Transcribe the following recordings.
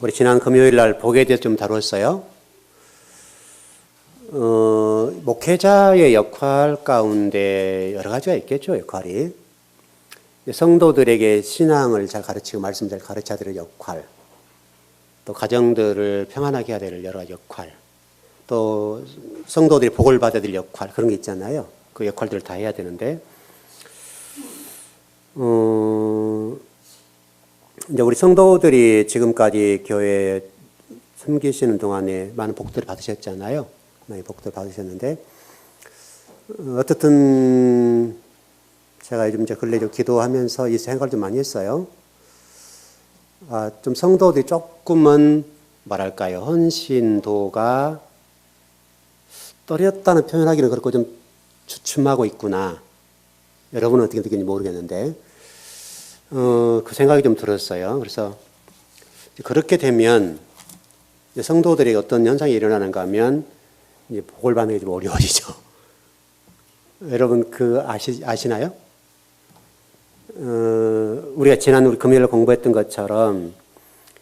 우리 지난 금요일 날 복에 대해서 좀 다뤘어요. 목회자의 역할 가운데 여러 가지가 있겠죠, 역할이. 성도들에게 신앙을 잘 가르치고 말씀 잘 가르쳐야 될 역할, 또 가정들을 평안하게 해야 될 여러 가지 역할, 또 성도들이 복을 받아야 될 역할, 그런 게 있잖아요. 그 역할들을 다 해야 되는데, 이제 우리 성도들이 지금까지 교회에 섬기시는 동안에 많은 복들을 받으셨잖아요. 많이 복들을 받으셨는데, 어떻든 제가 요즘 이제 근래 좀 기도하면서 이 생각을 좀 많이 했어요. 좀 성도들이 조금은 뭐랄까요, 헌신도가 떨어졌다는 표현하기는 그렇고 좀 주춤하고 있구나. 여러분은 어떻게 느끼는지 모르겠는데, 그 생각이 좀 들었어요. 그래서 그렇게 되면 성도들에게 어떤 현상이 일어나는가 하면 이제 복을 받는 게 좀 어려워지죠. 여러분 아시나요? 우리가 지난 우리 금요일 공부했던 것처럼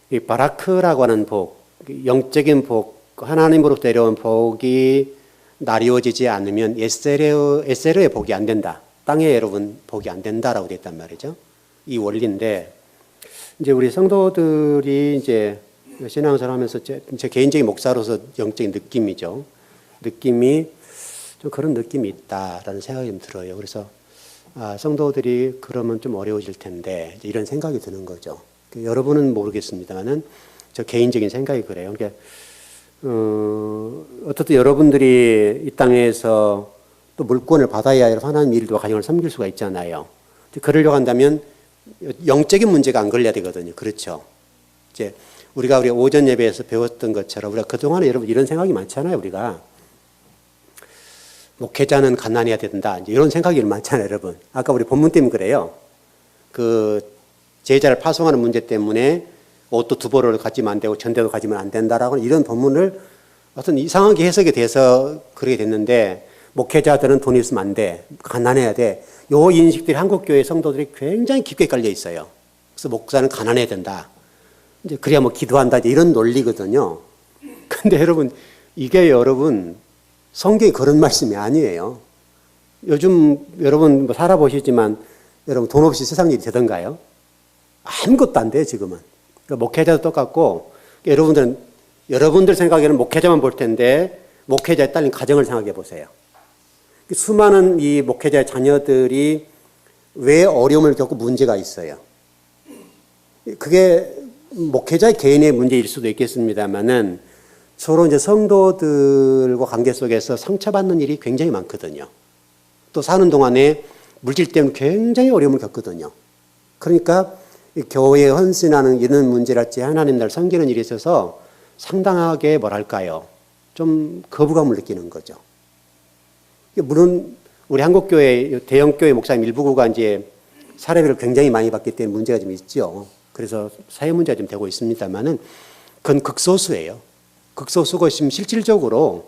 이 바라크라고 하는 복, 영적인 복, 하나님으로부터 내려온 복이 나뉘어지지 않으면 에세르의 복이 안 된다. 땅에 여러분 복이 안 된다라고 되어 있단 말이죠. 이 원리인데, 이제 우리 성도들이 이제 신앙생활 하면서 제 개인적인 목사로서 영적인 느낌이죠. 느낌이 좀 그런 느낌이 있다라는 생각이 좀 들어요. 그래서 성도들이 그러면 좀 어려워질 텐데, 이런 생각이 드는 거죠. 여러분은 모르겠습니다만은 저 개인적인 생각이 그래요. 그러니까 어떻든 여러분들이 이 땅에서 또 물권을 받아야 할 하나님 일도 가정을 섬길 수가 있잖아요. 그러려고 한다면 영적인 문제가 안 걸려야 되거든요. 그렇죠. 이제 우리 오전 예배에서 배웠던 것처럼 우리가 그동안에 여러분 이런 생각이 많잖아요. 우리가 목회자는 가난해야 된다. 이런 생각이 많잖아요, 여러분. 아까 우리 본문 때문에 그래요. 그 제자를 파송하는 문제 때문에 옷도 두 벌을 가지면 안 되고 전대도 가지면 안 된다라고 이런 본문을 어떤 이상하게 해석이 돼서 그렇게 됐는데, 목회자들은 돈이 있으면 안 돼. 가난해야 돼. 요 인식들이 한국교회 성도들이 굉장히 깊게 깔려 있어요. 그래서 목사는 가난해야 된다. 이제 그래야 뭐 기도한다. 이런 논리거든요. 근데 여러분, 이게 여러분, 성경이 그런 말씀이 아니에요. 요즘 여러분 뭐 살아보시지만 여러분 돈 없이 세상 일이 되던가요? 아무것도 안 돼요, 지금은. 그러니까 목회자도 똑같고, 여러분들 생각에는 목회자만 볼 텐데, 목회자에 딸린 가정을 생각해 보세요. 수많은 이 목회자의 자녀들이 왜 어려움을 겪고 문제가 있어요. 그게 목회자의 개인의 문제일 수도 있겠습니다만은 서로 이제 성도들과 관계 속에서 상처받는 일이 굉장히 많거든요. 또 사는 동안에 물질 때문에 굉장히 어려움을 겪거든요. 그러니까 교회에 헌신하는 이런 문제랄지 하나님 나라를 섬기는 일에 있어서 상당하게 뭐랄까요, 좀 거부감을 느끼는 거죠. 물론 우리 한국교회 대형교회 목사님 일부가 이제 사례비를 굉장히 많이 받기 때문에 문제가 좀 있죠. 그래서 사회 문제가 좀 되고 있습니다만은 그건 극소수예요. 극소수고 지금 실질적으로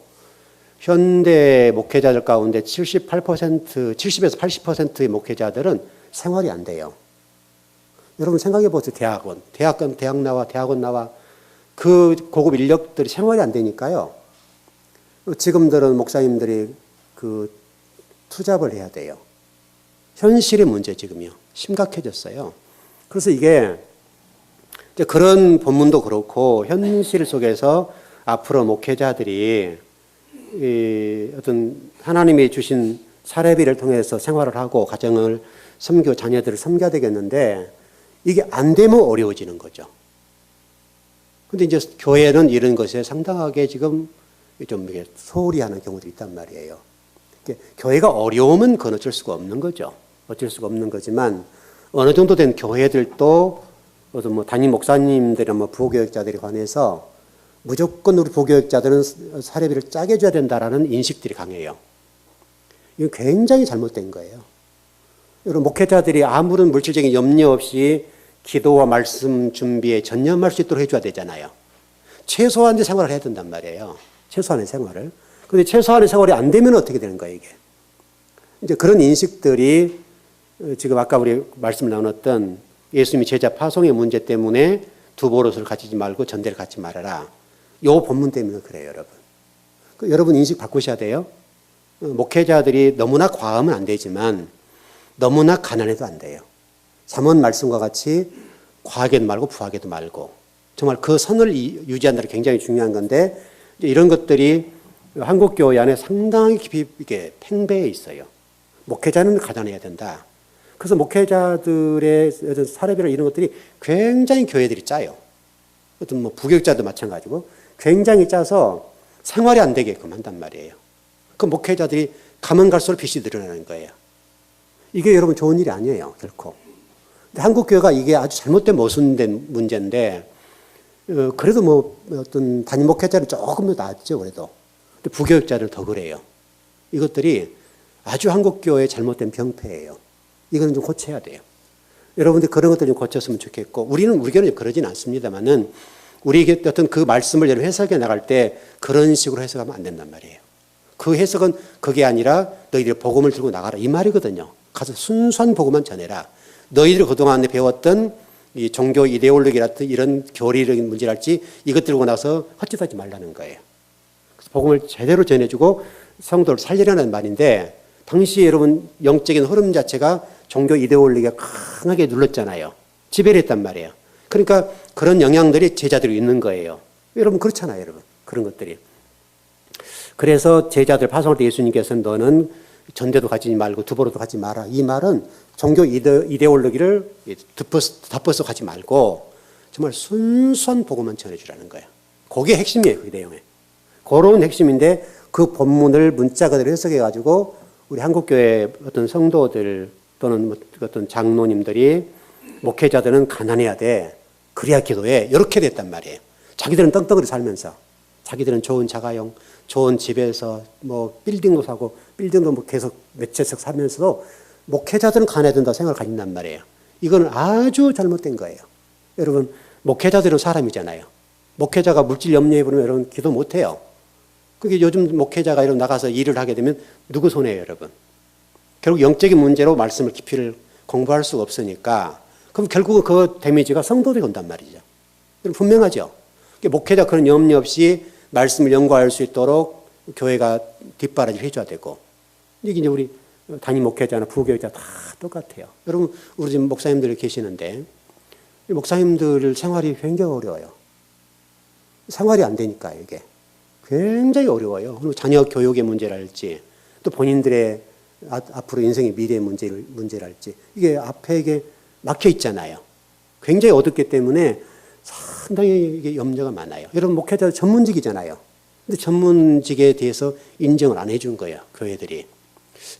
현대 목회자들 가운데 70에서 80%의 목회자들은 생활이 안 돼요. 여러분 생각해 보세요. 대학원 나와 그 고급 인력들이 생활이 안 되니까요. 지금들은 목사님들이 그 투잡을 해야 돼요. 현실의 문제 지금요. 심각해졌어요. 그래서 이게 이제 그런 본문도 그렇고 현실 속에서 앞으로 목회자들이 어떤 하나님이 주신 사례비를 통해서 생활을 하고 가정을 섬기고 자녀들을 섬겨야 되겠는데, 이게 안 되면 어려워지는 거죠. 근데 이제 교회는 이런 것에 상당하게 지금 좀 소홀히 하는 경우들이 있단 말이에요. 교회가 어려우면 그건 어쩔 수가 없는 거죠. 어쩔 수가 없는 거지만 어느 정도 된 교회들도 어떤 뭐 담임 목사님들이나 뭐 부교육자들에 관해서 무조건 우리 부교육자들은 사례비를 짜게 줘야 된다라는 인식들이 강해요. 이건 굉장히 잘못된 거예요. 여러분 목회자들이 아무런 물질적인 염려 없이 기도와 말씀 준비에 전념할 수 있도록 해줘야 되잖아요. 최소한의 생활을 해야 된단 말이에요. 최소한의 생활을. 근데 최소한의 생활이 안 되면 어떻게 되는 거예요, 이게? 이제 그런 인식들이 지금 아까 우리 말씀을 나눴던 예수님이 제자 파송의 문제 때문에 두 버릇을 가지지 말고 전대를 갖지 말아라. 요 본문 때문에 그래요, 여러분. 여러분 인식 바꾸셔야 돼요. 목회자들이 너무나 과하면 안 되지만 너무나 가난해도 안 돼요. 잠언 말씀과 같이 과하게도 말고 부하게도 말고 정말 그 선을 유지한다는 게 굉장히 중요한 건데 이런 것들이 한국 교회 안에 상당히 깊이 이게 팽배해 있어요. 목회자는 가난해야 된다. 그래서 목회자들의 사례비나 이런 것들이 굉장히 교회들이 짜요. 어떤 뭐 부교육자도 마찬가지고 굉장히 짜서 생활이 안 되게끔 한단 말이에요. 그 목회자들이 가면 갈수록 빚이 늘어나는 거예요. 이게 여러분 좋은 일이 아니에요, 결코. 근데 한국 교회가 이게 아주 잘못된 모순된 문제인데 그래도 뭐 어떤 담임 목회자는 조금 더 낫죠, 그래도. 근데 부교육자는 더 그래요. 이것들이 아주 한국 교회의 잘못된 병폐예요. 이거는 좀 고쳐야 돼요. 여러분들 그런 것들 좀 고쳤으면 좋겠고, 우리 교회는 그러진 않습니다만은, 우리 어떤 그 말씀을 여러분 해석해 나갈 때 그런 식으로 해석하면 안 된단 말이에요. 그 해석은 그게 아니라 너희들이 복음을 들고 나가라. 이 말이거든요. 가서 순수한 복음만 전해라. 너희들이 그동안에 배웠던 이 종교 이데올로기라든 이런 교리적인 문제랄지 이것 들고 나서 헛짓하지 말라는 거예요. 그래서 복음을 제대로 전해주고 성도를 살리려는 말인데, 당시 여러분 영적인 흐름 자체가 종교 이데올로기가 강하게 눌렀잖아요. 지배를 했단 말이에요. 그러니까 그런 영향들이 제자들이 있는 거예요. 여러분 그렇잖아요, 여러분. 그런 것들이. 그래서 제자들 파송할 때 예수님께서는 너는 전대도 가지지 말고 두보로도 가지 마라. 이 말은 종교 이데올로기를 덮어서 가지 말고 정말 순수한 복음만 전해주라는 거예요. 그게 핵심이에요, 그 내용에. 그런 핵심인데 그 본문을 문자 그대로 해석해가지고 우리 한국교회 어떤 성도들 또는 어떤 장로님들이 목회자들은 가난해야 돼. 그래야 기도해. 이렇게 됐단 말이에요. 자기들은 떵떵거리 살면서 자기들은 좋은 자가용, 좋은 집에서 뭐 빌딩도 사고 빌딩도 뭐 계속 몇 채씩 사면서도 목회자들은 가난해야 된다고 생각을 가진단 말이에요. 이건 아주 잘못된 거예요. 여러분 목회자들은 사람이잖아요. 목회자가 물질 염려해 버리면 여러분 기도 못 해요. 그게 요즘 목회자가 이런 나가서 일을 하게 되면 누구 손해예요, 여러분? 결국 영적인 문제로 말씀을 깊이를 공부할 수가 없으니까 그럼 결국은 그 데미지가 성도들이 온단 말이죠. 분명하죠. 목회자 그런 염려 없이 말씀을 연구할 수 있도록 교회가 뒷바라지를 해줘야 되고, 이게 이제 우리 담임 목회자나 부교육자 다 똑같아요. 여러분 우리 지금 목사님들이 계시는데 목사님들 생활이 굉장히 어려워요. 생활이 안 되니까 이게 굉장히 어려워요. 그리고 자녀 교육의 문제랄지 또 본인들의 앞으로 인생의 미래의 문제랄지 이게 앞에 이게 막혀 있잖아요. 굉장히 어둡기 때문에 상당히 이게 염려가 많아요. 여러분 목회자 전문직이잖아요. 근데 전문직에 대해서 인정을 안 해준 거예요, 교회들이.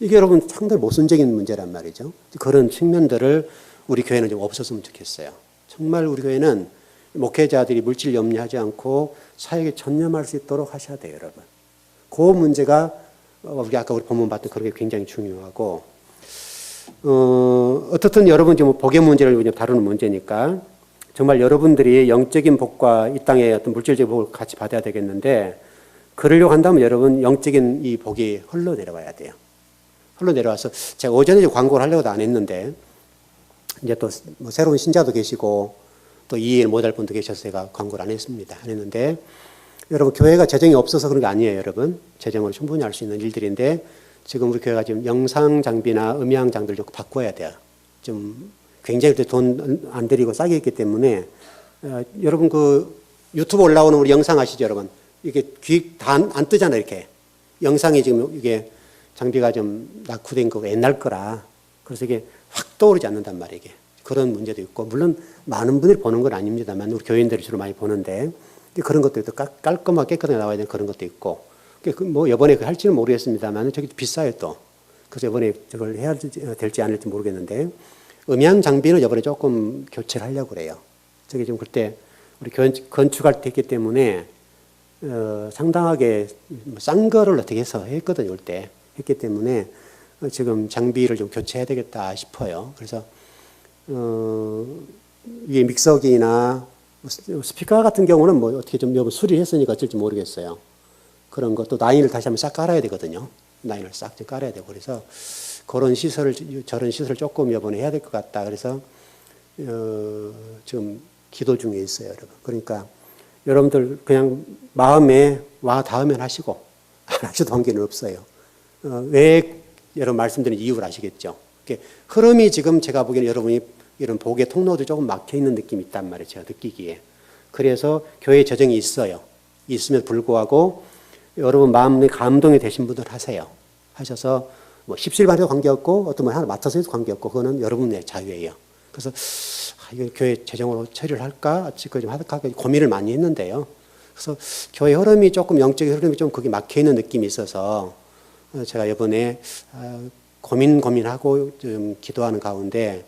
이게 여러분 상당히 모순적인 문제란 말이죠. 그런 측면들을 우리 교회는 좀 없었으면 좋겠어요. 정말 우리 교회는 목회자들이 물질 염려하지 않고 사역에 전념할 수 있도록 하셔야 돼요, 여러분. 그 문제가 아까 우리 본문 봤던 그런 게 굉장히 중요하고, 어떻든 여러분 지금 복의 문제를 다루는 문제니까 정말 여러분들이 영적인 복과 이 땅의 어떤 물질적인 복을 같이 받아야 되겠는데, 그러려고 한다면 여러분 영적인 이 복이 흘러 내려와야 돼요. 흘러 내려와서 제가 오전에 광고를 하려고도 안 했는데 이제 또 뭐 새로운 신자도 계시고 또 이해를 못할 분도 계셔서 제가 광고를 안 했습니다. 안 했는데 여러분 교회가 재정이 없어서 그런 게 아니에요, 여러분. 재정으로 충분히 할 수 있는 일들인데 지금 우리 교회가 지금 영상 장비나 음향 장비를 좀 바꿔야 돼요. 좀 굉장히 돈 안 들이고 싸게 있기 때문에 여러분 그 유튜브 올라오는 우리 영상 아시죠, 여러분? 이게 귀 다 안 뜨잖아요, 이렇게. 영상이 지금 이게 장비가 좀 낙후된 거 옛날 거라. 그래서 이게 확 떠오르지 않는단 말이에요, 이게. 그런 문제도 있고, 물론 많은 분들이 보는 건 아닙니다만 우리 교인들이 주로 많이 보는데 그런 것도 또 깔끔하게 깨끗하게 나와야 되는 그런 것도 있고, 뭐 이번에 할지는 모르겠습니다만 저기 비싸요 또. 그래서 이번에 저걸 해야 될지 안 될지 모르겠는데 음향 장비는 이번에 조금 교체를 하려고 그래요. 저기 지금 그때 우리 건축할 때 했기 때문에 상당하게 싼 거를 어떻게 해서 했거든요, 때 했기 때문에 지금 장비를 좀 교체해야 되겠다 싶어요. 그래서 위에 믹서기나 스피커 같은 경우는 뭐 어떻게 좀 수리했으니까 어쩔지 모르겠어요. 그런 것도 라인을 다시 한번 싹 깔아야 되거든요. 라인을 싹 좀 깔아야 되고, 그래서 그런 시설을 저런 시설을 조금 이번에 해야 될 것 같다. 그래서 지금 기도 중에 있어요, 여러분. 그러니까 여러분들 그냥 마음에 와 닿으면 하시고 안 하셔도 관계는 없어요. 왜 여러분 말씀드린 이유를 아시겠죠? 흐름이 지금 제가 보기에는 여러분이 이런 복의 통로도 조금 막혀 있는 느낌이 있단 말이에요. 제가 느끼기에. 그래서 교회 재정이 있어요. 있음에도 불구하고 여러분 마음에 감동이 되신 분들 하세요. 하셔서 뭐 십실반해도 관계없고 어떤 분 하나 맡아서 해도 관계없고 그거는 여러분의 자유예요. 그래서 이거 교회 재정으로 처리를 할까? 지금 좀 할까? 고민을 많이 했는데요. 그래서 교회 흐름이 조금 영적인 흐름이 좀 거기 막혀 있는 느낌이 있어서 제가 이번에 고민하고 좀 기도하는 가운데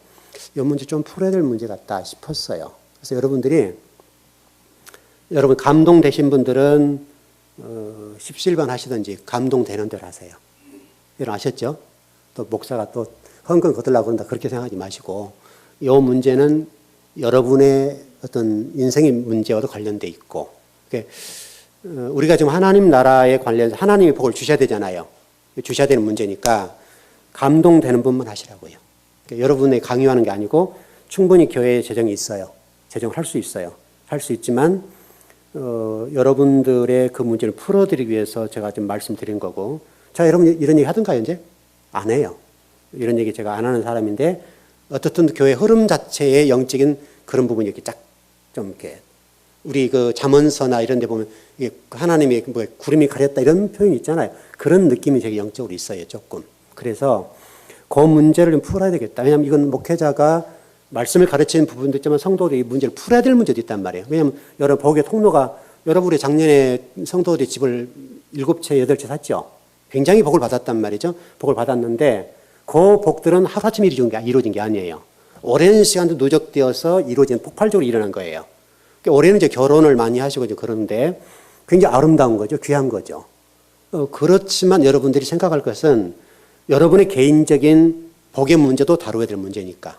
이 문제 좀 풀어야 될 문제 같다 싶었어요. 그래서 여러분 감동되신 분들은 십실반 하시든지 감동되는 대로 하세요. 여러분 아셨죠? 또 목사가 또 헌금 거들라고 그런다 그렇게 생각하지 마시고 이 문제는 여러분의 어떤 인생의 문제와도 관련돼 있고 우리가 지금 하나님 나라에 관련해서 하나님이 복을 주셔야 되잖아요. 주셔야 되는 문제니까 감동되는 분만 하시라고요. 여러분이 강요하는 게 아니고 충분히 교회에 재정이 있어요. 재정을 할 수 있어요. 할 수 있지만 여러분들의 그 문제를 풀어드리기 위해서 제가 좀 말씀드린 거고 자 여러분 이런 얘기 하던가요 이제? 안 해요. 이런 얘기 제가 안 하는 사람인데 어떻든 교회 흐름 자체의 영적인 그런 부분이 이렇게 쫙 좀 이렇게 우리 그 잠언서나 이런 데 보면 이게 하나님이 뭐 구름이 가렸다 이런 표현이 있잖아요. 그런 느낌이 되게 영적으로 있어요, 조금. 그래서 그 문제를 좀 풀어야 되겠다. 왜냐하면 이건 목회자가 말씀을 가르치는 부분도 있지만 성도들이 이 문제를 풀어야 될 문제도 있단 말이에요. 왜냐하면 여러분 복의 통로가 여러분이 작년에 성도들이 집을 7채, 8채 샀죠. 굉장히 복을 받았단 말이죠. 복을 받았는데 그 복들은 하루아침에 이루어진 게 아니에요. 오랜 시간도 누적되어서 이루어진 폭발적으로 일어난 거예요. 올해는 이제 결혼을 많이 하시고 그러는데 굉장히 아름다운 거죠. 귀한 거죠. 그렇지만 여러분들이 생각할 것은 여러분의 개인적인 복의 문제도 다뤄야 될 문제니까.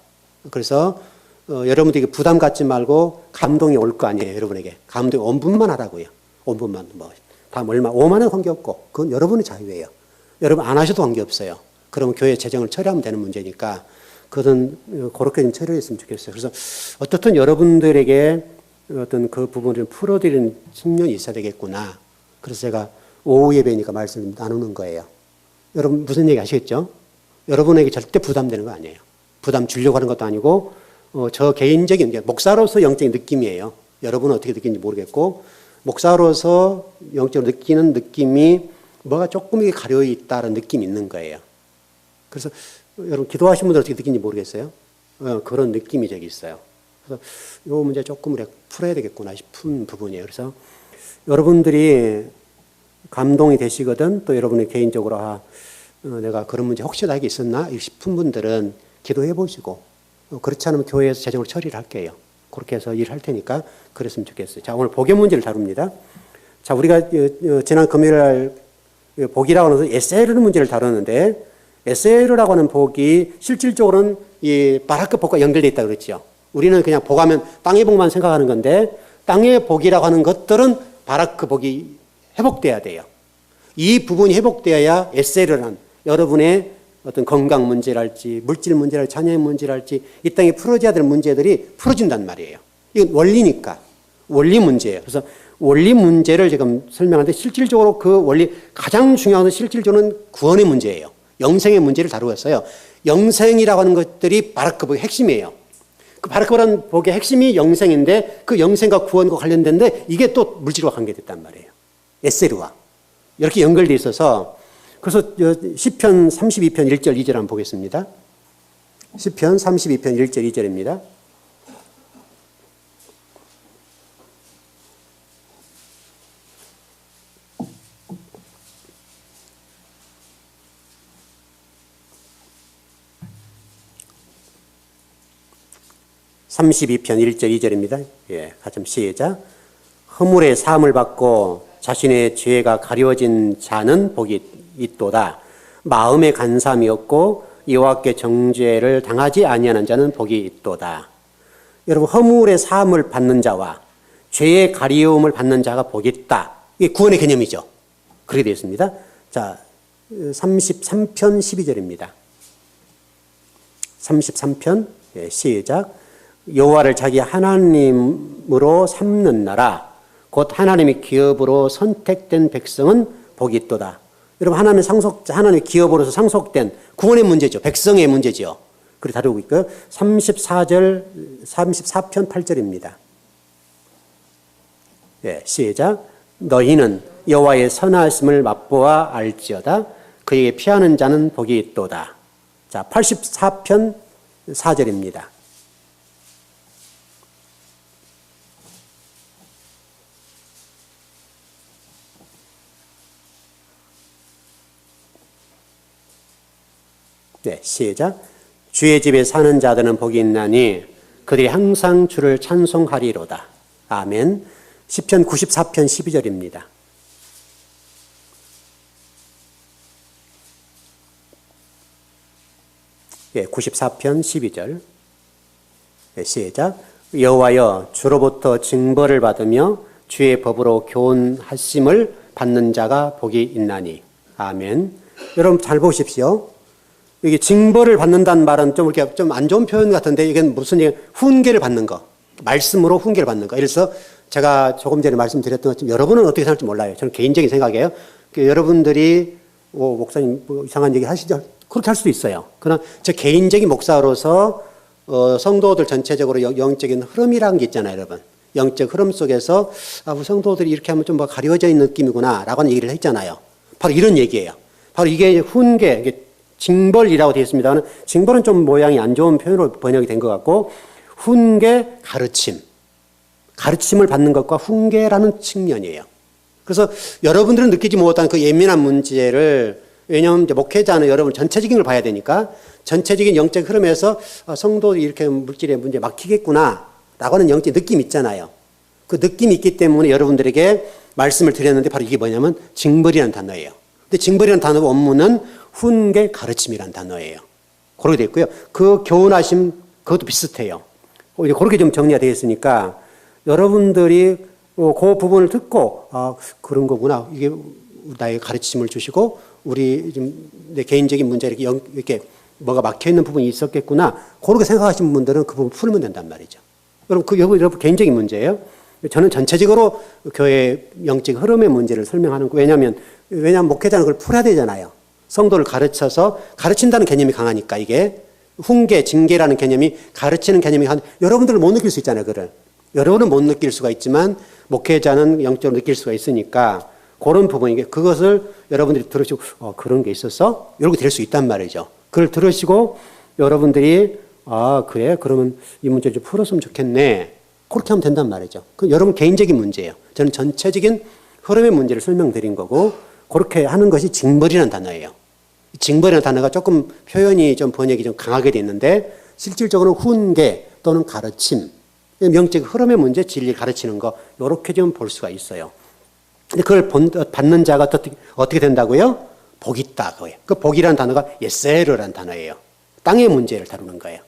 그래서 여러분들이 부담 갖지 말고 감동이 올 거 아니에요. 여러분에게. 감동이 온 분만 하라고요. 온 분만. 다음 얼마 5만 원 관계없고 그건 여러분의 자유예요. 여러분 안 하셔도 관계없어요. 그러면 교회 재정을 처리하면 되는 문제니까 그건 그렇게 좀 처리했으면 좋겠어요. 그래서 어떻든 여러분들에게 어떤 그 부분을 풀어드리는 측면이 있어야 되겠구나. 그래서 제가 오후 예배니까 말씀을 나누는 거예요. 여러분 무슨 얘기 아시겠죠? 여러분에게 절대 부담되는 거 아니에요. 부담 주려고 하는 것도 아니고 저 개인적인 목사로서 영적인 느낌이에요. 여러분은 어떻게 느끼는지 모르겠고 목사로서 영적으로 느끼는 느낌이 뭐가 조금 가려 있다는 느낌이 있는 거예요. 그래서 여러분 기도하신 분들 어떻게 느끼는지 모르겠어요. 그런 느낌이 저기 있어요. 그래서 이 문제 조금 우리가 풀어야 되겠구나 싶은 부분이에요. 그래서 여러분들이 감동이 되시거든 또 여러분이 개인적으로 내가 그런 문제 혹시 나에게 있었나 싶은 분들은 기도해 보시고 그렇지 않으면 교회에서 재정으로 처리를 할게요. 그렇게 해서 일할 테니까 그랬으면 좋겠어요. 자 오늘 복의 문제를 다룹니다. 자 우리가 지난 금요일 날 복이라고 하는 에세르 문제를 다뤘는데 에세르라고 하는 복이 실질적으로는 이 바라크 복과 연결되어 있다고 그랬죠. 우리는 그냥 복하면 땅의 복만 생각하는 건데 땅의 복이라고 하는 것들은 바라크 복이 회복돼야 돼요. 이 부분이 회복되어야 에세르란 여러분의 어떤 건강 문제랄지 물질 문제랄지 자녀의 문제랄지 이 땅에 풀어져야 될 문제들이 풀어진단 말이에요. 이건 원리니까. 원리 문제예요. 그래서 원리 문제를 지금 설명하는데 실질적으로 그 원리 가장 중요한 건 실질적으로는 구원의 문제예요. 영생의 문제를 다루었어요. 영생이라고 하는 것들이 바라크 복의 핵심이에요. 그 바라크라는 복의 핵심이 영생인데 그 영생과 구원과 관련된데 이게 또 물질과 관계됐단 말이에요. 에세르와. 이렇게 연결되어 있어서 그래서 시편 32편 1절 2절 한번 보겠습니다. 시편 32편 1절 2절입니다. (32편) 1절 2절입니다. 예, 같이 시작. 허물의 사함을 받고 자신의 죄가 가려진 자는 복이 있도다. 마음에 간사함이 없고 여호와께 정죄를 당하지 아니하는 자는 복이 있도다. 여러분 허물의 사함을 받는 자와 죄의 가리움을 받는 자가 복이 있다. 이게 구원의 개념이죠. 그렇게 되어 있습니다. 자, 33편 12절입니다. 33편 시작. 여호와를 자기 하나님으로 삼는 나라, 곧 하나님의 기업으로 선택된 백성은 복이 있도다. 여러분, 하나님의 기업으로서 상속된 구원의 문제죠. 백성의 문제죠. 그렇게 다루고 있고요. 34편 8절입니다. 예, 시작. 너희는 여호와의 선하심을 맛보아 알지어다. 그에게 피하는 자는 복이 있도다. 자, 84편 4절입니다. 네, 시작. 주의 집에 사는 자들은 복이 있나니 그들이 항상 주를 찬송하리로다. 아멘. 시편 94편 12절입니다. 예, 94편 12절. 예, 시작. 여호와여, 주로부터 징벌을 받으며 주의 법으로 교훈하심을 받는 자가 복이 있나니. 아멘. 여러분 잘 보십시오. 이게 징벌을 받는다는 말은 좀 이렇게 좀 안 좋은 표현 같은데, 이건 무슨 얘기? 훈계를 받는 거. 말씀으로 훈계를 받는 거. 그래서 제가 조금 전에 말씀드렸던 것처럼 여러분은 어떻게 생각할지 몰라요. 저는 개인적인 생각이에요. 여러분들이 목사님 뭐 이상한 얘기 하시죠? 그렇게 할 수도 있어요. 그러나 저 개인적인 목사로서 성도들 전체적으로 영적인 흐름이라는 게 있잖아요, 여러분. 영적 흐름 속에서 우리 성도들이 이렇게 하면 좀 뭐 가려져 있는 느낌이구나 라고 하는 얘기를 했잖아요. 바로 이런 얘기예요. 바로 이게 훈계, 이게 징벌이라고 되어 있습니다만, 징벌은 좀 모양이 안 좋은 표현으로 번역이 된 것 같고, 훈계, 가르침을 받는 것과 훈계라는 측면이에요. 그래서 여러분들은 느끼지 못한 그 예민한 문제를, 왜냐하면 이제 목회자는 여러분 전체적인 걸 봐야 되니까, 전체적인 영적 흐름에서 성도들이 이렇게 물질의 문제에 막히겠구나 라고 하는 영적 느낌이 있잖아요. 그 느낌이 있기 때문에 여러분들에게 말씀을 드렸는데, 바로 이게 뭐냐면 징벌이라는 단어예요. 근데 징벌이라는 단어 원문은 훈계, 가르침이라는 단어예요. 그렇게 되어 있고요. 그 교훈하심, 그것도 비슷해요. 그렇게 좀 정리가 되어 있으니까 여러분들이 그 부분을 듣고 그런 거구나. 이게 나의 가르침을 주시고 우리 좀 내 개인적인 문제 이렇게 뭐가 막혀 있는 부분이 있었겠구나. 그렇게 생각하시는 분들은 그 부분 풀면 된단 말이죠. 여러분 개인적인 문제예요. 저는 전체적으로 교회 영적 흐름의 문제를 설명하는 거. 왜냐하면 목회자는 그걸 풀어야 되잖아요. 성도를 가르친다는 개념이 강하니까, 이게 훈계, 징계라는 개념이 가르치는 개념이 여러분들은 못 느낄 수 있잖아요, 그걸. 여러분은 못 느낄 수가 있지만 목회자는 영적으로 느낄 수가 있으니까 그런 부분이게, 그것을 여러분들이 들으시고 그런 게 있었어? 이렇게 될 수 있단 말이죠. 그걸 들으시고 여러분들이 그래? 그러면 이 문제를 좀 풀었으면 좋겠네. 그렇게 하면 된단 말이죠. 그 여러분 개인적인 문제예요. 저는 전체적인 흐름의 문제를 설명드린 거고, 그렇게 하는 것이 징벌이라는 단어예요. 징벌이라는 단어가 조금 표현이 좀 번역이 좀 강하게 돼 있는데, 실질적으로는 훈계 또는 가르침, 영적 흐름의 문제, 진리를 가르치는 거, 이렇게 좀 볼 수가 있어요. 근데 그걸 받는 자가 어떻게 된다고요? 복이 있다. 그 복이라는 단어가 예세르라는 단어예요. 땅의 문제를 다루는 거예요.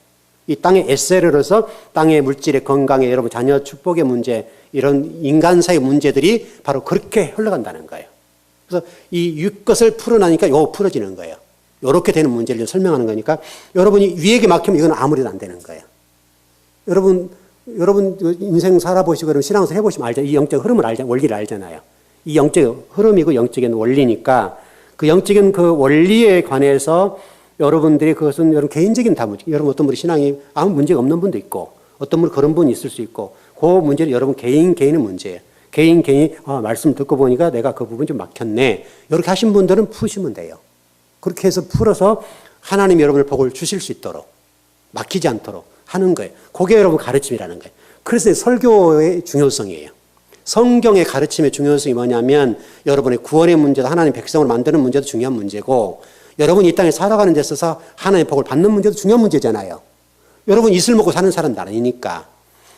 이 땅의 에세르로서 땅의 물질의 건강에, 여러분 자녀 축복의 문제, 이런 인간사의 문제들이 바로 그렇게 흘러간다는 거예요. 그래서 이 육것을 풀어나니까 요거 풀어지는 거예요. 요렇게 되는 문제를 설명하는 거니까, 여러분이 위에게 막히면 이건 아무래도 안 되는 거예요. 여러분 인생 살아보시고 그러면 신앙생활 해보시면 알죠. 이 영적 흐름을 원리를 알잖아요. 이 영적 흐름이고 영적인 원리니까, 그 영적인 그 원리에 관해서 여러분들이 그것은 여러분 개인적인 다문제. 여러분 어떤 분이 신앙이 아무 문제가 없는 분도 있고, 어떤 분은 그런 분이 있을 수 있고, 그 문제는 여러분 개인의 문제예요. 개인이 말씀 듣고 보니까 내가 그 부분 좀 막혔네. 이렇게 하신 분들은 푸시면 돼요. 그렇게 해서 풀어서 하나님이 여러분을 복을 주실 수 있도록, 막히지 않도록 하는 거예요. 그게 여러분 가르침이라는 거예요. 그래서 설교의 중요성이에요. 성경의 가르침의 중요성이 뭐냐면, 여러분의 구원의 문제도, 하나님 백성을 만드는 문제도 중요한 문제고, 여러분이 이 땅에 살아가는 데 있어서 하나님의 복을 받는 문제도 중요한 문제잖아요. 여러분 이슬 먹고 사는 사람도 아니니까.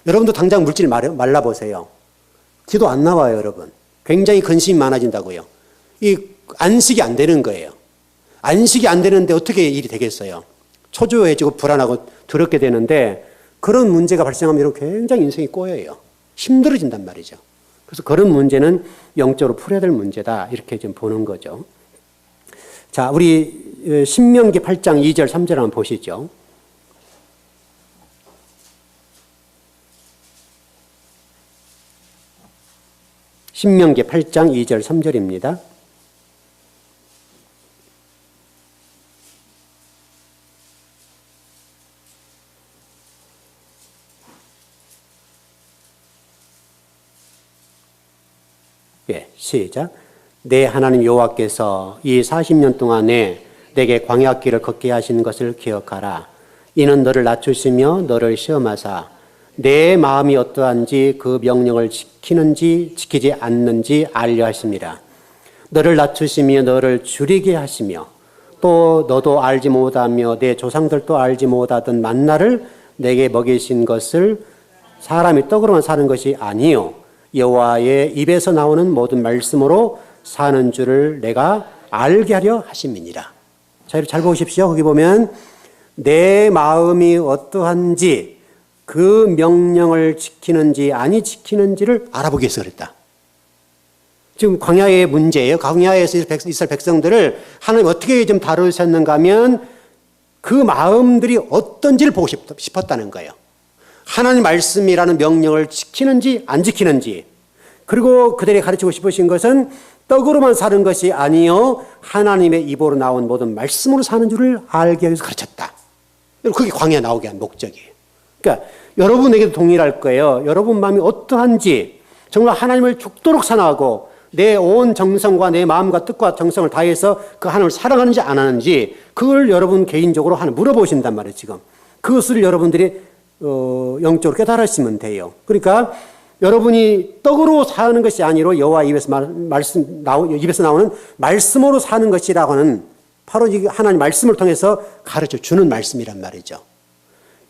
여러분도 당장 물질 말라보세요. 기도 안 나와요, 여러분. 굉장히 근심이 많아진다고요. 이 안식이 안 되는 거예요. 안식이 안 되는데 어떻게 일이 되겠어요? 초조해지고 불안하고 두렵게 되는데, 그런 문제가 발생하면 여러분 굉장히 인생이 꼬여요. 힘들어진단 말이죠. 그래서 그런 문제는 영적으로 풀어야 될 문제다, 이렇게 좀 보는 거죠. 자, 우리 신명기 8장 2절 3절 한번 보시죠. 신명기 8장 2절 3절입니다. 예, 시작. 내 하나님 여호와께서 이 40년 동안에 내게 광야길을 걷게 하신 것을 기억하라. 이는 너를 낮추시며 너를 시험하사 내 마음이 어떠한지 그 명령을 지키는지 지키지 않는지 알려 하심이라. 너를 낮추시며 너를 줄이게 하시며 또 너도 알지 못하며 내 조상들도 알지 못하던 만나를 내게 먹이신 것을 사람이 떡으로만 사는 것이 아니요 여호와의 입에서 나오는 모든 말씀으로 사는 줄을 내가 알게 하려 하심이니라. 자, 잘 보십시오. 거기 보면 내 마음이 어떠한지 그 명령을 지키는지 아니 지키는지를 알아보기 위해서 그랬다. 지금 광야의 문제예요. 광야에서 이스라엘 백성들을 하나님 어떻게 좀 다루셨는가 하면 그 마음들이 어떤지를 보고 싶었다는 거예요. 하나님 말씀이라는 명령을 지키는지 안 지키는지, 그리고 그들이 가르치고 싶으신 것은 떡으로만 사는 것이 아니요 하나님의 입으로 나온 모든 말씀으로 사는 줄을 알게 하기 위해서 가르쳤다. 그게 광야 나오게 한 목적이에요. 그러니까 여러분에게도 동일할 거예요. 여러분 마음이 어떠한지 정말 하나님을 죽도록 사랑하고 내 온 정성과 내 마음과 뜻과 정성을 다해서 그 하나님을 사랑하는지 안 하는지 그걸 여러분 개인적으로 하나 물어보신단 말이에요. 지금 그것을 여러분들이 영적으로 깨달으시면 돼요. 그러니까 여러분이 떡으로 사는 것이 아니라 여호와 입에서 입에서 나오는 말씀으로 사는 것이라고 하는 바로 하나님 말씀을 통해서 가르쳐 주는 말씀이란 말이죠.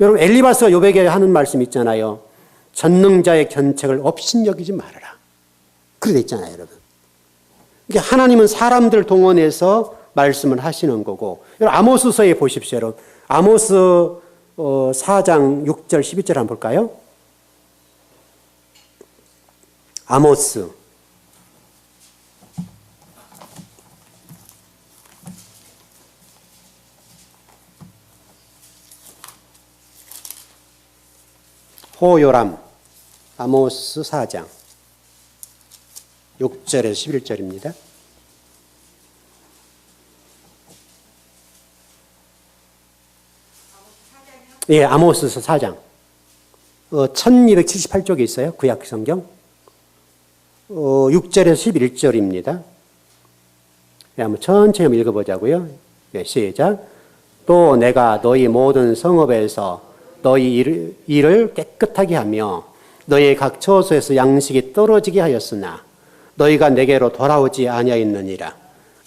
여러분 엘리바스가 욥에게 하는 말씀 있잖아요. 전능자의 견책을 업신여기지 말아라. 그렇게 돼 있잖아요, 여러분. 그러니까 하나님은 사람들 동원해서 말씀을 하시는 거고, 여러분 아모스서에 보십시오, 여러분. 아모스 4장 6절 12절 한번 볼까요? 아모스 호요람 아모스 4장 6절에서 11절입니다. 예, 아모스서 4장 1278쪽에 있어요. 구약 성경 6절에서 11절입니다. 예, 한번 천천히 읽어보자고요. 예, 시작. 또 내가 너희 모든 성읍에서 너희 일을 깨끗하게 하며 너희의 각 처소에서 양식이 떨어지게 하였으나 너희가 내게로 돌아오지 아니하였느니라.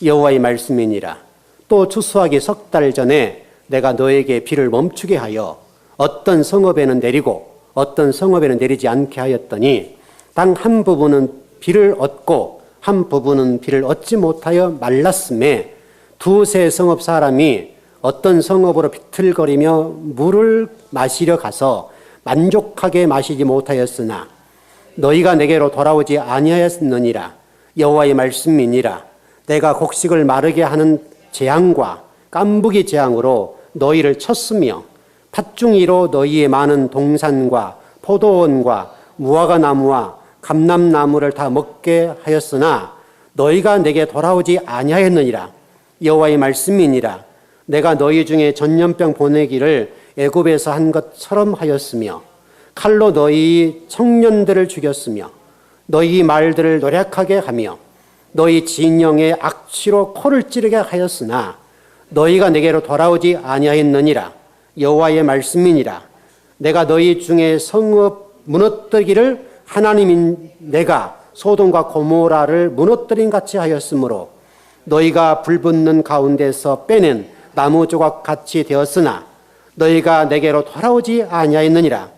여호와의 말씀이니라. 또 추수하기 석 달 전에 내가 너에게 비를 멈추게 하여 어떤 성읍에는 내리고 어떤 성읍에는 내리지 않게 하였더니 당 한 부분은 비를 얻고 한 부분은 비를 얻지 못하여 말랐음에 두세 성읍 사람이 어떤 성읍으로 비틀거리며 물을 마시려 가서 만족하게 마시지 못하였으나 너희가 내게로 돌아오지 아니하였느니라. 여호와의 말씀이니라. 내가 곡식을 마르게 하는 재앙과 깐부기 재앙으로 너희를 쳤으며 팥중이로 너희의 많은 동산과 포도원과 무화과 나무와 감람나무를 다 먹게 하였으나 너희가 내게 돌아오지 아니하였느니라. 여호와의 말씀이니라. 내가 너희 중에 전염병 보내기를 애굽에서 한 것처럼 하였으며 칼로 너희 청년들을 죽였으며 너희 말들을 노력하게 하며 너희 진영의 악취로 코를 찌르게 하였으나 너희가 내게로 돌아오지 아니하였느니라. 여호와의 말씀이니라. 내가 너희 중에 성읍 무너뜨리기를 하나님인 내가 소돔과 고모라를 무너뜨린 같이 하였으므로 너희가 불붙는 가운데서 빼낸 나무 조각 같이 되었으나 너희가 내게로 돌아오지 아니하였느니라.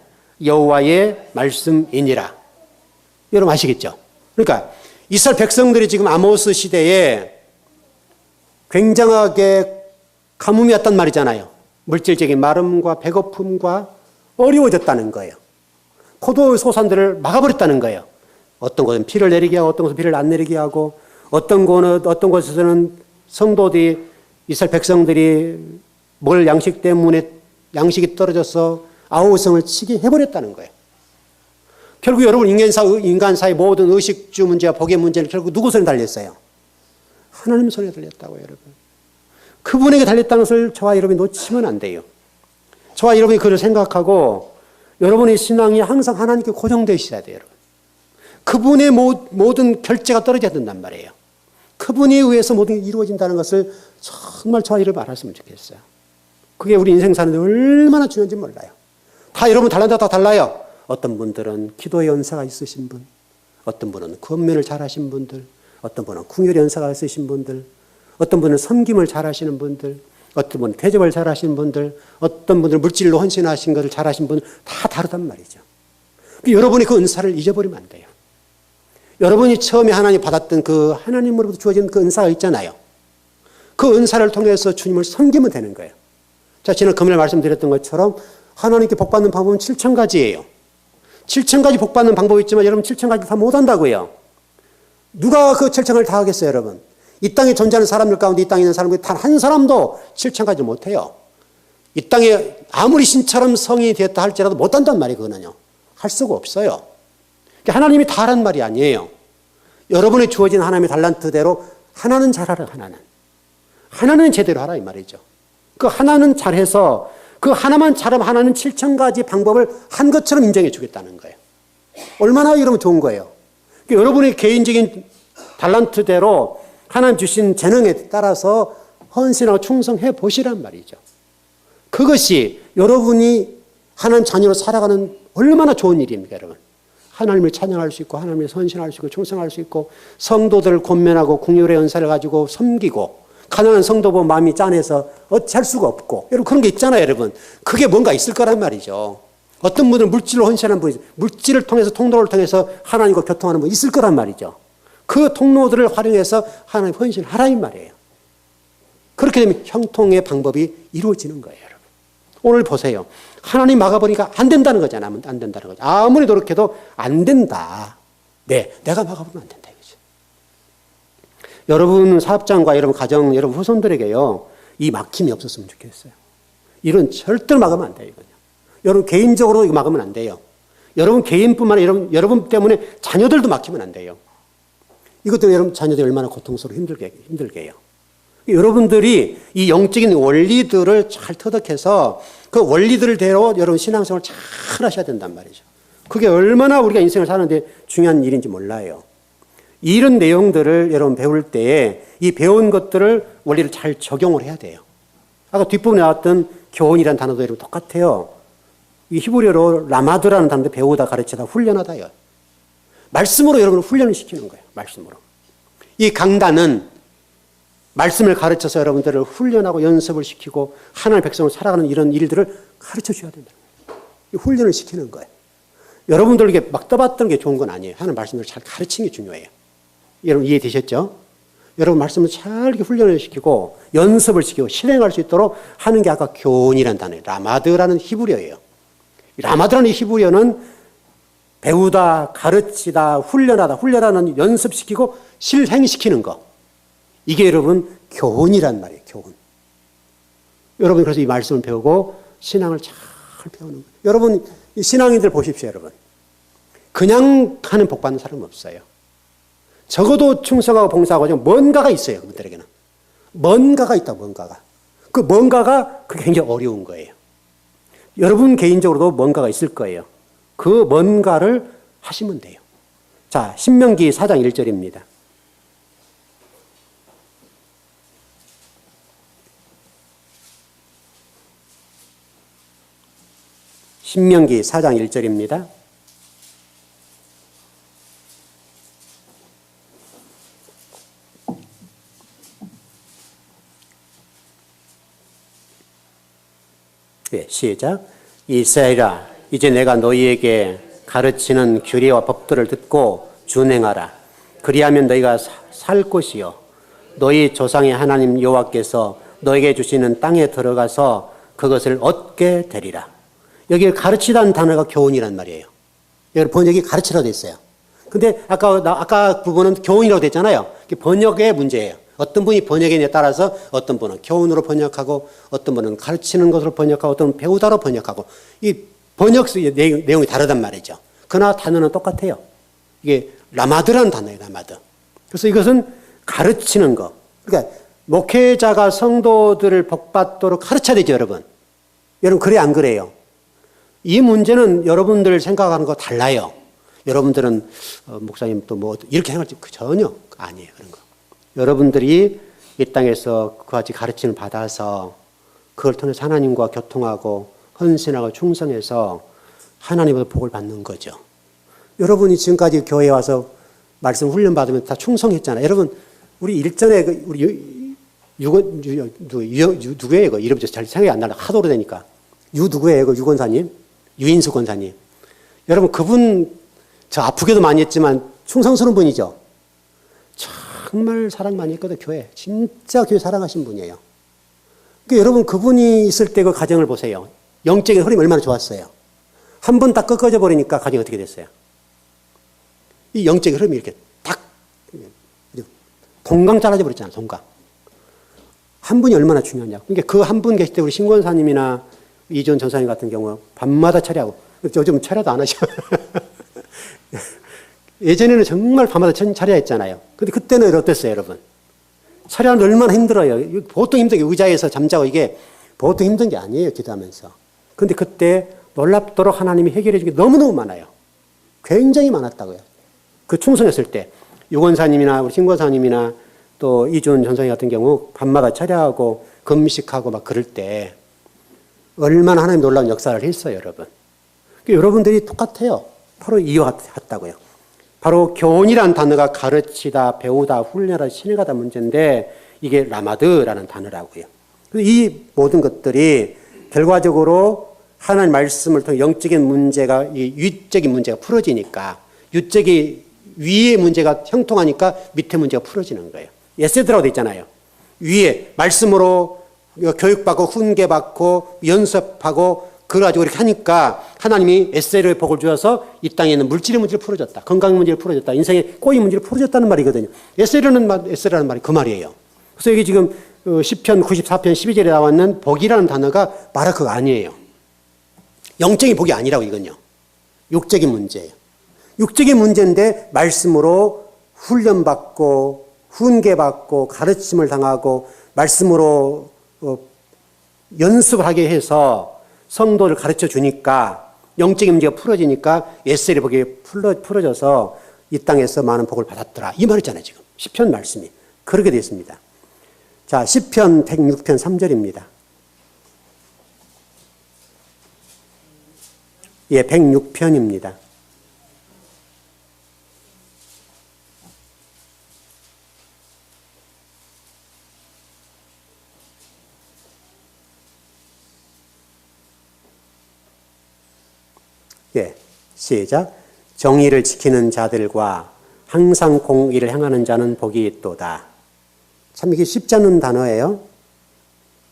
여호와의 말씀이니라. 여러분 아시겠죠? 그러니까 이스라엘 백성들이 지금 아모스 시대에 굉장하게 가뭄이 왔단 말이잖아요. 물질적인 마름과 배고픔과 어려워졌다는 거예요. 포도 소산들을 막아버렸다는 거예요. 어떤 곳은 비를 내리게 하고 어떤 곳은 비를 안 내리게 하고 어떤 곳에서는 성도들이 이스라엘 백성들이 먹을 양식 때문에 양식이 떨어져서 아우성을 치게 해버렸다는 거예요. 결국 여러분 인간사의 모든 의식주 문제와 복의 문제는 결국 누구 손에 달렸어요? 하나님 손에 달렸다고요, 여러분. 그분에게 달렸다는 것을 저와 여러분이 놓치면 안 돼요. 저와 여러분이 그걸 생각하고 여러분의 신앙이 항상 하나님께 고정되어 있어야 돼요, 여러분. 그분의 모든 결제가 떨어져야 된단 말이에요. 그분에 의해서 모든 게 이루어진다는 것을 정말 저와 여러분 알았으면 좋겠어요. 그게 우리 인생 사는데 얼마나 중요한지 몰라요. 다 여러분 달란트가 다 달라요. 어떤 분들은 기도의 연사가 있으신 분, 어떤 분은 권면을 잘하신 분들, 어떤 분은 궁율의 연사가 있으신 분들, 어떤 분은 섬김을 잘하시는 분들, 어떤 분은 대접을 잘하시는 분들, 어떤 분들은 물질로 헌신하신 것을 잘하신 분들 다 다르단 말이죠. 여러분이 그 은사를 잊어버리면 안 돼요. 여러분이 처음에 하나님 받았던 그 하나님으로부터 주어진 그 은사가 있잖아요. 그 은사를 통해서 주님을 섬기면 되는 거예요. 자, 지난 금요일 말씀드렸던 것처럼 하나님께 복받는 방법은 7,000가지예요. 7,000가지 복받는 방법이 있지만 여러분 7,000가지 다 못한다고요. 누가 그 7,000가지를 다 하겠어요, 여러분? 이 땅에 존재하는 사람들 가운데 이 땅에 있는 사람들이 단 한 사람도 7,000가지 못해요. 이 땅에 아무리 신처럼 성인이 되었다 할지라도 못한단 말이에요, 그거는요. 할 수가 없어요. 하나님이 다 하란 말이 아니에요. 여러분이 주어진 하나님의 달란트대로 하나는 잘하라, 하나는. 하나는 제대로 하라, 이 말이죠. 그 하나는 잘해서 그 하나만 잘하면 하나는 7,000가지 방법을 한 것처럼 인정해 주겠다는 거예요. 얼마나 이러면 좋은 거예요. 그러니까 여러분의 개인적인 달란트대로 하나님 주신 재능에 따라서 헌신하고 충성해 보시란 말이죠. 그것이 여러분이 하나님 자녀로 살아가는 얼마나 좋은 일입니까, 여러분? 하나님을 찬양할 수 있고 하나님을 헌신할 수 있고 충성할 수 있고 성도들을 권면하고 궁율의 은사를 가지고 섬기고 가난한 성도 보면 마음이 짠해서 어찌할 수가 없고 여러분 그런 게 있잖아요, 여러분. 그게 뭔가 있을 거란 말이죠. 어떤 분들은 물질로 헌신하는 분이 물질을 통해서 통로를 통해서 하나님과 교통하는 분이 있을 거란 말이죠. 그 통로들을 활용해서 하나님 헌신을 하라 이 말이에요. 그렇게 되면 형통의 방법이 이루어지는 거예요, 여러분. 오늘 보세요. 하나님 막아보니까 안 된다는 거잖아요. 안 된다는 거죠. 아무리 노력해도 안 된다. 네, 내가 막아보면 안 된다 이거죠. 여러분 사업장과 여러분 가정, 여러분 후손들에게요, 이 막힘이 없었으면 좋겠어요. 이런 절대로 막으면 안 돼요, 이거요. 여러분 개인적으로 이거 막으면 안 돼요. 여러분 개인뿐만 아니라 여러분 때문에 자녀들도 막히면 안 돼요. 이것 때문에 여러분 자녀들이 얼마나 고통스러워 힘들게 해요. 여러분들이 이 영적인 원리들을 잘 터득해서 그 원리들대로 여러분 신앙생활을 잘 하셔야 된단 말이죠. 그게 얼마나 우리가 인생을 사는데 중요한 일인지 몰라요. 이런 내용들을 여러분 배울 때에 이 배운 것들을 원리를 잘 적용을 해야 돼요. 아까 뒷부분에 나왔던 교훈이라는 단어도 여러분 똑같아요. 이 히브리어로 라마드라는 단어도 배우다, 가르치다, 훈련하다요. 말씀으로 여러분을 훈련을 시키는 거예요. 말씀으로. 이 강단은 말씀을 가르쳐서 여러분들을 훈련하고 연습을 시키고 하나님의 백성을 살아가는 이런 일들을 가르쳐 줘야 된다. 훈련을 시키는 거예요. 여러분들에게 막 떠받드는 게 좋은 건 아니에요. 하나님 말씀을 잘 가르치는 게 중요해요. 여러분 이해되셨죠? 여러분 말씀을 잘 이렇게 훈련을 시키고 연습을 시키고 실행할 수 있도록 하는 게 아까 교훈이라는 단어예요. 라마드라는 히브리어예요. 라마드라는 히브리어는 배우다, 가르치다, 훈련하는 연습시키고 실행시키는 거. 이게 여러분 교훈이란 말이에요. 교훈. 여러분 그래서 이 말씀을 배우고 신앙을 잘 배우는 거예요. 여러분 이 신앙인들 보십시오, 여러분. 그냥 하는 복 받는 사람은 없어요. 적어도 충성하고 봉사하고 뭔가가 있어요. 그분들에게는. 뭔가가 있다, 뭔가가. 그 뭔가가 그게 굉장히 어려운 거예요. 여러분 개인적으로도 뭔가가 있을 거예요. 그 뭔가를 하시면 돼요. 자, 신명기 4장 1절입니다. 신명기 4장 1절입니다. 네, 시작. 이스라엘아, 이제 내가 너희에게 가르치는 규례와 법들을 듣고 준행하라. 그리하면 너희가 살 것이요 너희 조상의 하나님 여호와께서 너에게 주시는 땅에 들어가서 그것을 얻게 되리라. 여기 가르치다는 단어가 교훈이란 말이에요. 여기 번역이 가르치라고 돼 있어요. 근데 아까 부분은 교훈이라고 됐잖아요. 번역의 문제예요. 어떤 분이 번역에 따라서 어떤 분은 교훈으로 번역하고 어떤 분은 가르치는 것으로 번역하고 어떤 분은 배우다로 번역하고 이 번역 내용이 다르단 말이죠. 그러나 단어는 똑같아요. 이게 라마드라는 단어예요, 라마드. 그래서 이것은 가르치는 거. 그러니까 목회자가 성도들을 복받도록 가르쳐야 되죠, 여러분. 여러분, 그래, 안 그래요? 이 문제는 여러분들 생각하는 거 달라요. 여러분들은, 목사님 또 뭐, 이렇게 생각할지 전혀 아니에요, 그런 거. 여러분들이 이 땅에서 그와 같이 가르침을 받아서 그걸 통해서 하나님과 교통하고 헌신하고 충성해서 하나님으로부터 복을 받는 거죠. 여러분이 지금까지 교회에 와서 말씀 훈련 받으면 다 충성했잖아요. 여러분, 우리 일전에 우리 누구예요? 그 이름 잘 생각이 안 나요. 하도 오래되니까. 누구예요? 그 유권사님? 유인수 권사님. 여러분, 그분 저 아프게도 많이 했지만 충성스러운 분이죠. 정말 사랑 많이 했거든, 교회. 진짜 교회 사랑하신 분이에요. 그러니까 여러분, 그분이 있을 때 그 가정을 보세요. 영적인 흐름이 얼마나 좋았어요. 한 번 딱 꺾어져 버리니까 가정이 어떻게 됐어요? 이 영적인 흐름이 이렇게 딱 동강 잘라져 버렸잖아요, 동강. 한 분이 얼마나 중요하냐고. 그러니까 그 한 분 계실 때 우리 신권사님이나 이전 전사님 같은 경우 밤마다 차려하고, 요즘 차려도 안 하셔. 예전에는 정말 밤마다 차려했잖아요. 근데 그때는 어땠어요, 여러분? 차려하는 얼마나 힘들어요. 보통 힘든 게 의자에서 잠자고 이게 보통 힘든 게 아니에요, 기도하면서. 근데 그때 놀랍도록 하나님이 해결해 준 게 너무너무 많아요. 굉장히 많았다고요. 그 충성했을 때. 유권사님이나 우리 신권사님이나 또 이준 전사님 같은 경우 밤마다 차려하고 금식하고 막 그럴 때 얼마나 하나님 놀라운 역사를 했어요, 여러분. 그러니까 여러분들이 똑같아요. 바로 이와 같다고요. 바로 교훈이라는 단어가 가르치다, 배우다, 훈련하다, 신뢰하다 문제인데 이게 라마드라는 단어라고요. 이 모든 것들이 결과적으로 하나님 말씀을 통해 영적인 문제가, 이 위적인 문제가 풀어지니까, 유적이 위의 문제가 형통하니까 밑에 문제가 풀어지는 거예요. 에세드라고 돼 있잖아요. 위에 말씀으로 교육받고 훈계받고 연습하고 그걸 가지고 이렇게 하니까 하나님이 에세르의 복을 주어서 이 땅에 있는 물질의 문제를 풀어줬다. 건강 문제를 풀어줬다. 인생의 꼬임 문제를 풀어줬다는 말이거든요. 에세르라는 말이 그 말이에요. 그래서 여기 지금 시편 94편 12절에 나왔는 복이라는 단어가 바로 그거 아니에요. 영적인 복이 아니라고 이건요. 육적인 문제예요. 육적인 문제인데 말씀으로 훈련받고 훈계받고 가르침을 당하고 말씀으로 연습을 하게 해서 성도를 가르쳐 주니까 영적인 문제가 풀어지니까 에셀의 복이 풀어져서 이 땅에서 많은 복을 받았더라. 이 말이잖아요, 지금. 시편 말씀이. 그렇게 되어 있습니다. 자, 시편 106편 3절입니다. 예, 106편입니다. 예, 시작. 정의를 지키는 자들과 항상 공의를 행하는 자는 복이 있도다. 참 이게 쉽지 않은 단어예요.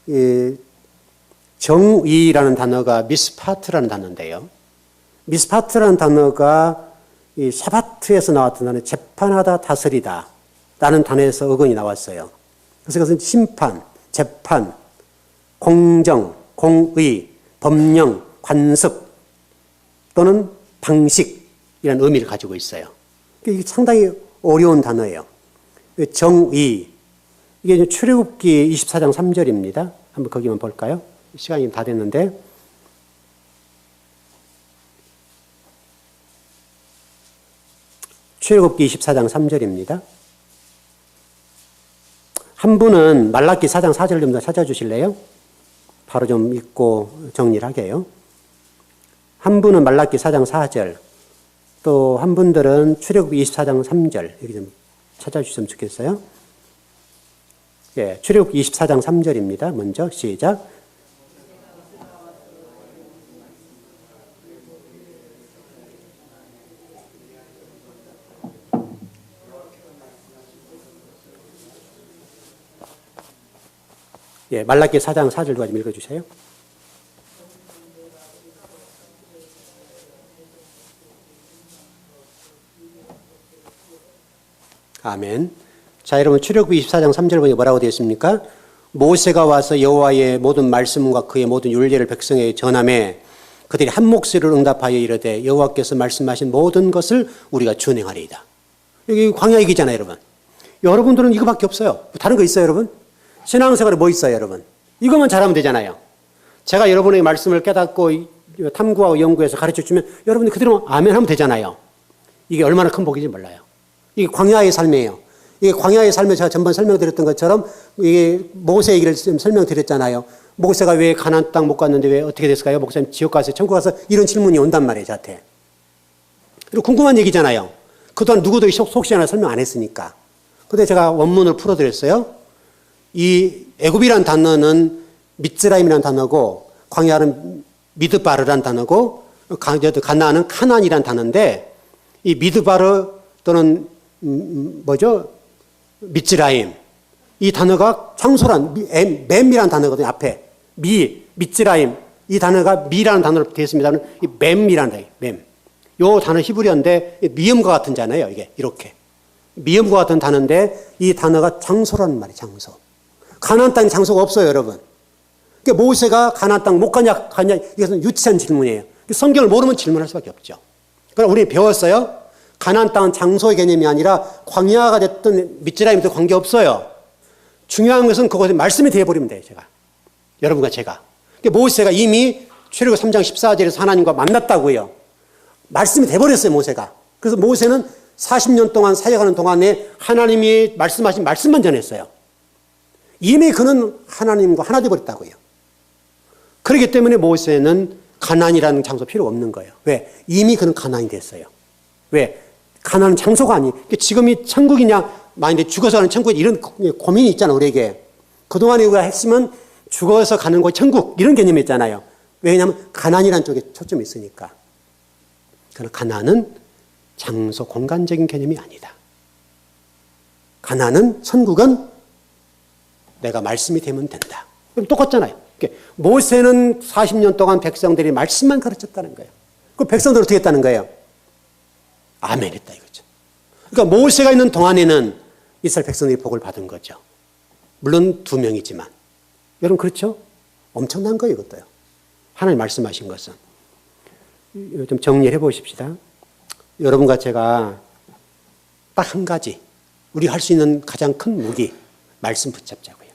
이 정의라는 단어가 미스파트라는 단어인데요. 미스파트라는 단어가 이 샤바트에서 나왔던 단어, 재판하다, 다스리다 라는 단어에서 어근이 나왔어요. 그래서 그것은 심판, 재판, 공정, 공의, 법령, 관습 또는 방식이라는 의미를 가지고 있어요. 이게 상당히 어려운 단어예요. 정의, 이게 출애굽기 24장 3절입니다. 한번 거기만 볼까요? 시간이 다 됐는데. 출애굽기 24장 3절입니다. 한 분은 말라기 4장 4절 좀 더 찾아주실래요? 바로 좀 읽고 정리를 하게요. 한 분은 말라기 4장 4절, 또 한 분들은 출애굽기 24장 3절 여기 좀 찾아주시면 좋겠어요. 예, 출애굽기 24장 3절입니다. 먼저 시작. 예, 말라기 4장 4절 좀 읽어주세요. 아멘. 자, 여러분 출애굽기 24장 3절 보니 뭐라고 되어 있습니까? 모세가 와서 여호와의 모든 말씀과 그의 모든 율례를 백성에게 전하매 그들이 한 목소리로 응답하여 이르되 여호와께서 말씀하신 모든 것을 우리가 준행하리이다. 여기 광야 얘기잖아요, 여러분. 여러분들은 이거밖에 없어요. 다른 거 있어요, 여러분? 신앙생활에 뭐 있어요, 여러분? 이것만 잘하면 되잖아요. 제가 여러분의 말씀을 깨닫고 탐구하고 연구해서 가르쳐주면 여러분이 그대로 아멘 하면 되잖아요. 이게 얼마나 큰 복인지 몰라요. 이게 광야의 삶이에요. 이게 광야의 삶을 제가 전번 설명드렸던 것처럼 이게 모세 얘기를 설명드렸잖아요. 모세가 왜 가나안 땅 못 갔는데 왜 어떻게 됐을까요? 목사님 지옥 가서 천국 가서 이런 질문이 온단 말이에요, 저한테. 그리고 궁금한 얘기잖아요. 그동안 누구도 속시 하나 설명 안 했으니까. 근데 제가 원문을 풀어드렸어요. 이 애굽이라는 단어는 미츠라임이라는 단어고 광야는 미드바르라는 단어고 가나안은 카나안이라는 단어인데 이 미드바르 또는 미츠라임 이 단어가 창소란 맴이라는 단어거든요. 앞에 미츠라임 이 단어가 미라는 단어로 되어 있습니다. 이 맴이라는 단어예요. 맴. 요 단어 히브리어인데 미음과 같은 자네요. 이게 이렇게 미음과 같은 단어인데 이 단어가 장소라는 말이에요. 장소. 가나안 땅에 장소가 없어요, 여러분. 그러니까 모세가 가나안 땅 못 가냐 이것은 유치한 질문이에요. 성경을 모르면 질문할 수밖에 없죠. 그럼 우리 배웠어요. 가나안 땅은 장소의 개념이 아니라 광야가 됐든 미츠라임도 관계없어요. 중요한 것은 그것에 말씀이 되어버리면 돼요. 여러분과 제가. 그러니까 모세가 이미 출애굽 3장 14절에서 하나님과 만났다고요. 말씀이 돼버렸어요, 모세가. 그래서 모세는 40년 동안 사역하는 동안에 하나님이 말씀하신 말씀만 전했어요. 이미 그는 하나님과 하나 되어버렸다고요. 그렇기 때문에 모세는 가나안이라는 장소 필요가 없는 거예요. 왜? 이미 그는 가나안이 됐어요. 왜? 가나안은 장소가 아니에요. 지금이 천국이냐, 만약에 죽어서 가는 천국이 이런 고민이 있잖아, 우리에게. 그동안의 우리가 핵심은 죽어서 가는 곳이 천국, 이런 개념이 있잖아요. 왜냐하면 가나안이라는 쪽에 초점이 있으니까. 그러나 가나안은 장소, 공간적인 개념이 아니다. 가나안은, 천국은 내가 말씀이 되면 된다. 그럼 똑같잖아요. 모세는 40년 동안 백성들이 말씀만 가르쳤다는 거예요. 그럼 백성들 어떻게 했다는 거예요? 아멘 했다 이거죠. 그러니까 모세가 있는 동안에는 이스라엘 백성들이 복을 받은 거죠. 물론 2명이지만. 여러분 그렇죠? 엄청난 거예요 이것도요. 하나님 말씀하신 것은. 좀 정리해 보십시다. 여러분과 제가 딱 한 가지 우리 할 수 있는 가장 큰 무기 말씀 붙잡자고요.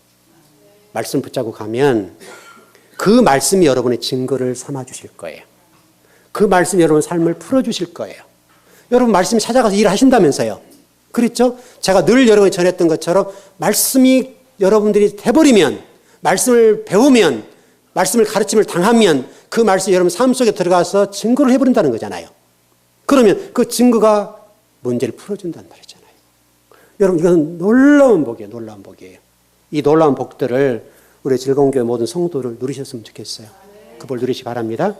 말씀 붙잡고 가면 그 말씀이 여러분의 증거를 삼아 주실 거예요. 그 말씀이 여러분 삶을 풀어 주실 거예요. 여러분 말씀이 찾아가서 일하신다면서요. 그렇죠? 제가 늘 여러분이 전했던 것처럼 말씀이 여러분들이 돼버리면 말씀을 배우면 말씀을 가르침을 당하면 그 말씀이 여러분 삶 속에 들어가서 증거를 해버린다는 거잖아요. 그러면 그 증거가 문제를 풀어준다는 말이잖아요. 여러분 이건 놀라운 복이에요. 놀라운 복이에요. 이 놀라운 복들을 우리 즐거운 교회 모든 성도를 누리셨으면 좋겠어요. 그 복 누리시기 바랍니다.